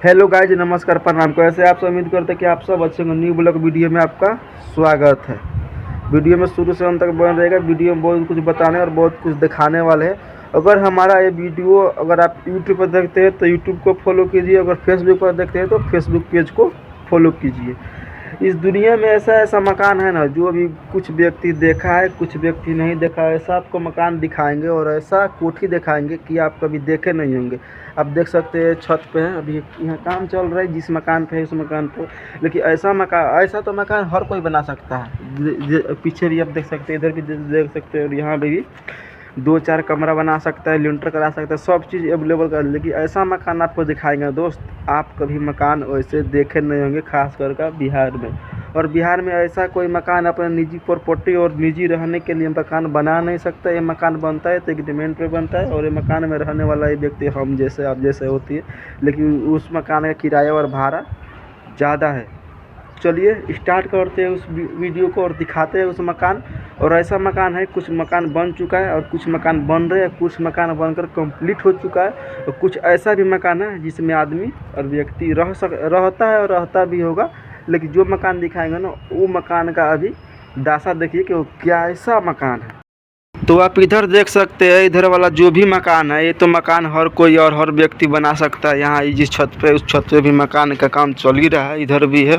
Hello guys, नमस्कार, प्रणाम। कैसे आप सब? उम्मीद करते हैं कि आप सब अच्छे होंगे। न्यू ब्लॉग वीडियो में आपका स्वागत है। वीडियो में शुरू से अंत तक बन रहेगा। वीडियो में बहुत कुछ बताने और बहुत कुछ दिखाने वाले हैं। अगर हमारा ये वीडियो अगर आप यूट्यूब पर देखते हैं तो यूट्यूब को फॉलो कीजिए, अगर फेसबुक पर देखते हैं तो फेसबुक पेज को फॉलो कीजिए। इस दुनिया में ऐसा ऐसा मकान है ना, जो अभी कुछ व्यक्ति देखा है, कुछ व्यक्ति नहीं देखा है। ऐसा आपको मकान दिखाएंगे और ऐसा कोठी दिखाएंगे कि आप कभी देखे नहीं होंगे। आप देख सकते हैं छत पे है, अभी यहाँ काम चल रहा है, जिस मकान पे है उस मकान पे। लेकिन ऐसा मकान, ऐसा तो मकान हर कोई बना सकता है। पीछे भी आप देख सकते हैं, इधर भी देख सकते हैं, और यहाँ पे भी 2-4 कमरा बना सकता है, लिंटर करा सकता है, सब चीज़ अवेलेबल कर। लेकिन ऐसा मकान आपको दिखाएंगे दोस्त, आप कभी मकान वैसे देखे नहीं होंगे, खास कर बिहार में। और बिहार में ऐसा कोई मकान अपने निजी प्रॉपर्टी और निजी रहने के लिए मकान बना नहीं सकता। ये मकान बनता है तो एग्रीमेंट पे बनता है, और ये मकान में रहने वाला ये व्यक्ति हम जैसे आप जैसे होती है। लेकिन उस मकान का किराया और भाड़ा ज़्यादा है। चलिए स्टार्ट करते हैं उस वीडियो को और दिखाते हैं उस मकान। और ऐसा मकान है, कुछ मकान बन चुका है और कुछ मकान बन रहे हैं, कुछ मकान बनकर कंप्लीट हो चुका है, और कुछ ऐसा भी मकान है जिसमें आदमी और व्यक्ति रहता है और रहता भी होगा। लेकिन जो मकान दिखाएंगे ना, वो मकान का अभी दासा देखिए कि वो क्या ऐसा मकान है। तो आप इधर देख सकते हैं, इधर वाला जो भी मकान है, ये तो मकान हर कोई और हर व्यक्ति बना सकता है। यहाँ जिस छत पे, उस छत पे भी मकान का काम चल ही रहा है। इधर भी है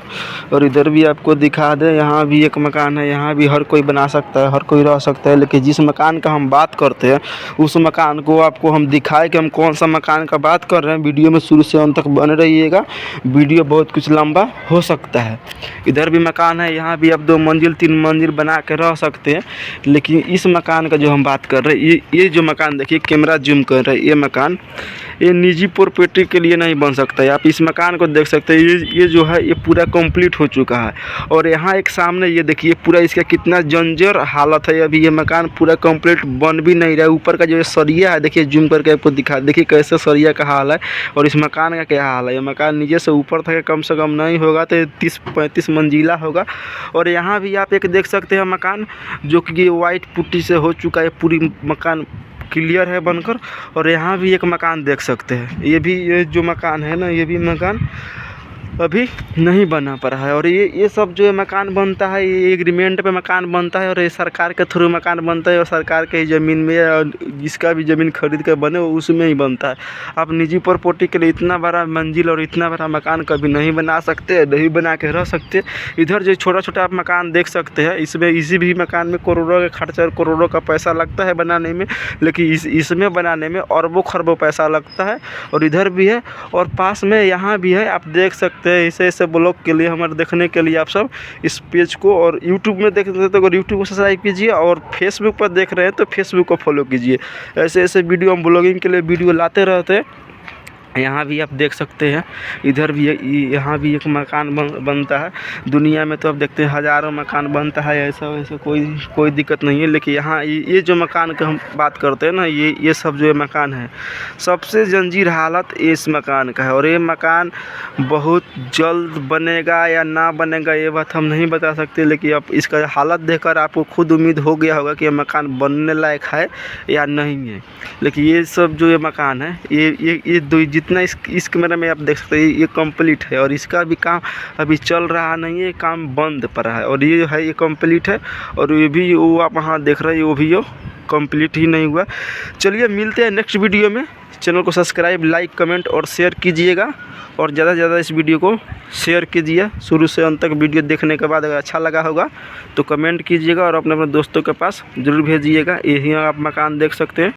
और इधर भी आपको दिखा दे, यहाँ भी एक मकान है। यहाँ भी हर कोई बना सकता है, हर कोई रह सकता है। लेकिन जिस मकान का हम बात करते हैं, उस मकान को आपको हम दिखाए कि हम कौन सा मकान का बात कर रहे हैं। वीडियो में शुरू से अंत तक बने रहिएगा, वीडियो बहुत कुछ लंबा हो सकता है। इधर भी मकान है, यहाँ भी आप 2 मंजिल 3 मंजिल बना के रह सकते हैं। लेकिन इस मकान जो हम बात कर रहे हैं, ये जो मकान देखिए, कैमरा जूम कर रहे हैं, ये मकान ये निजी प्रॉपर्टी के लिए नहीं बन सकता है। आप इस मकान को देख सकते हैं, ये जो है ये पूरा कंप्लीट हो चुका है। और यहाँ एक सामने ये देखिए, पूरा इसका कितना जंजर हालत है। अभी ये मकान पूरा कंप्लीट बन भी नहीं रहा है। ऊपर का जो सरिया है, देखिए जूम करके आपको दिखा, देखिए कैसे सरिया का हाल है और इस मकान का क्या हाल है। ये मकान नीचे से ऊपर तक कम से कम नहीं होगा तो 30-35 मंजिला होगा। और यहाँ भी आप एक देख सकते हैं मकान, जो कि वाइट पुट्टी से हो चुका है, पूरी मकान क्लियर है बनकर। और यहाँ भी एक मकान देख सकते हैं, ये जो मकान है ना, ये भी मकान अभी नहीं बना पड़ा है। और ये सब जो मकान बनता है, ये एग्रीमेंट पे मकान बनता है और ये सरकार के थ्रू मकान बनता है, और सरकार के ही ज़मीन में, और जिसका भी ज़मीन खरीद कर बने उसमें ही बनता है। आप निजी प्रॉपर्टी के लिए इतना बड़ा मंजिल और इतना बड़ा मकान कभी नहीं बना सकते, नहीं बना के रह सकते। इधर जो छोटा छोटा आप मकान देख सकते हैं, इसमें इसी भी मकान में करोड़ों का खर्चा और करोड़ों का पैसा लगता है बनाने में। लेकिन इसमें बनाने में अरबों खरबों पैसा लगता है। और इधर भी है और पास में यहाँ भी है, आप देख सकते हैं। ऐसे ब्लॉग के लिए, हमारे देखने के लिए आप सब इस पेज को, और यूट्यूब में देख रहे हैं तो यूट्यूब को सब्सक्राइब कीजिए, और फेसबुक पर देख रहे हैं तो फेसबुक को फॉलो कीजिए। ऐसे वीडियो हम ब्लॉगिंग के लिए वीडियो लाते रहते हैं। यहाँ भी आप देख सकते हैं, इधर भी यहाँ भी एक मकान बनता है। दुनिया में तो आप देखते हैं हज़ारों मकान बनता है, ऐसा वैसा कोई दिक्कत नहीं है। लेकिन यहाँ ये जो मकान का हम बात करते हैं ना, ये सब जो मकान है, सबसे जंजीर हालत इस मकान का है। और ये मकान बहुत जल्द बनेगा या ना बनेगा ये बात हम नहीं बता सकते। लेकिन अब इसका हालत देखकर आपको खुद उम्मीद हो गया होगा कि ये मकान बनने लायक है या नहीं है। लेकिन ये सब जो मकान है, ये जितना इस कैमरे में आप देख सकते हैं, ये कंप्लीट है। और इसका भी काम अभी चल रहा नहीं है, काम बंद पड़ा है। और ये है, ये कंप्लीट है। और ये भी वो आप वहाँ देख रहे हैं, वो भी कंप्लीट ही नहीं हुआ। चलिए मिलते हैं नेक्स्ट वीडियो में। चैनल को सब्सक्राइब, लाइक, कमेंट और शेयर कीजिएगा, और ज़्यादा से ज़्यादा इस वीडियो को शेयर कीजिए। शुरू से अंत तक वीडियो देखने के बाद अगर अच्छा लगा होगा तो कमेंट कीजिएगा और अपने दोस्तों के पास ज़रूर भेजिएगा। यही आप मकान देख सकते हैं।